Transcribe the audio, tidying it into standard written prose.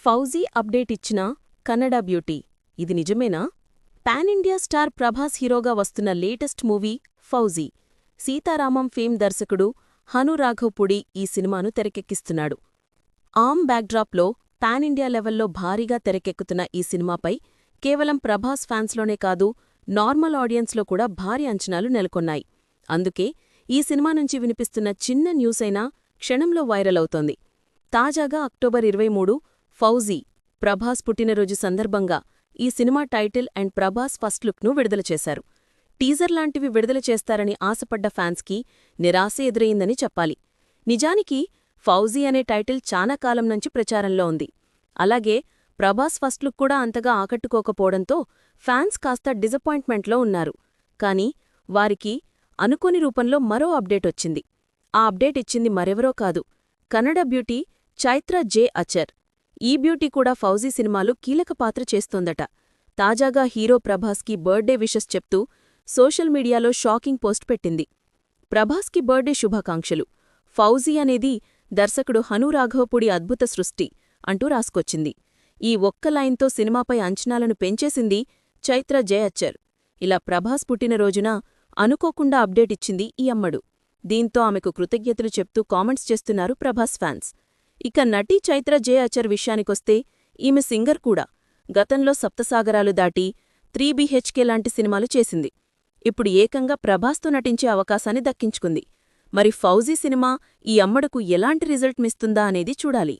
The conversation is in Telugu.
ఫౌజీ అప్డేట్ ఇచ్చిన కన్నడ బ్యూటీ ఇది నిజమేనా? పాన్ ఇండియా స్టార్ ప్రభాస్ హీరోగా వస్తున్న latest movie Fauji. Sita Ramam fame దర్శకుడు హను రాఘవ్పుడి ఈ సినిమాను తెరకెక్కిస్తున్నాడు. ఆమ్ బ్యాక్డ్రాప్లో పాన్ ఇండియా లెవెల్లో భారీగా తెరకెక్కుతున్న ఈ సినిమాపై కేవలం ప్రభాస్ ఫ్యాన్స్లోనే కాదు, నార్మల్ ఆడియన్స్లో కూడా భారీ అంచనాలు నెలకొన్నాయి. అందుకే ఈ సినిమా నుంచి వినిపిస్తున్న చిన్న న్యూస్ అయినా క్షణంలో వైరల్ అవుతోంది. తాజాగా అక్టోబర్ 23 ఫౌజీ ప్రభాస్ పుట్టినరోజు సందర్భంగా ఈ cinema title and Prabhas first లుక్ను విడుదల చేశారు. టీజర్ లాంటివి విడుదల చేస్తారని ఆశపడ్డ ఫ్యాన్స్కి నిరాశ ఎదురయిందని చెప్పాలి. నిజానికి ఫౌజీ అనే టైటిల్ చాలా కాలం నుంచి ప్రచారంలో ఉంది. అలాగే ప్రభాస్ ఫస్ట్ లుక్ కూడా అంతగా ఆకట్టుకోకపోవడంతో ఫ్యాన్స్ కాస్త డిసప్పాయింట్మెంట్లో ఉన్నారు. కానీ వారికి అనుకోని రూపంలో మరో అప్డేట్ వచ్చింది. ఆ అప్డేట్ ఇచ్చింది మరెవరో కాదు, కన్నడ బ్యూటీ చైత్ర జె అచర్. ఈ బ్యూటీ కూడా ఫౌజీ సినిమాలో కీలక పాత్ర చేస్తోందట. తాజాగా హీరో ప్రభాస్కి బర్త్డే విషెస్ చెప్తూ సోషల్ మీడియాలో షాకింగ్ పోస్ట్ పెట్టింది. ప్రభాస్కి బర్త్డే శుభాకాంక్షలు. ఫౌజీ అనేది దర్శకుడు హను రాఘవపుడి అద్భుత సృష్టి అంటూ రాసుకొచ్చింది. ఈ ఒక్క లైన్తో సినిమాపై అంచనాలను పెంచేసింది చైత్ర జె అచర్. ఇలా ప్రభాస్ పుట్టినరోజున అనుకోకుండా అప్డేట్ ఇచ్చింది ఈ అమ్మడు. దీంతో ఆమెకు కృతజ్ఞతలు చెప్తూ కామెంట్స్ చేస్తున్నారు ప్రభాస్ ఫ్యాన్స్. ఇక నటి చైత్ర జె అచర్ విషయానికొస్తే ఈమె సింగర్ కూడా. గతంలో సప్తసాగరాలు దాటి 3BHK లాంటి సినిమాలు చేసింది. ఇప్పుడు ఏకంగా ప్రభాస్తో నటించే అవకాశాన్ని దక్కించుకుంది. మరి ఫౌజీ సినిమా ఈ అమ్మడుకు ఎలాంటి రిజల్ట్ మిస్తుందా అనేది చూడాలి.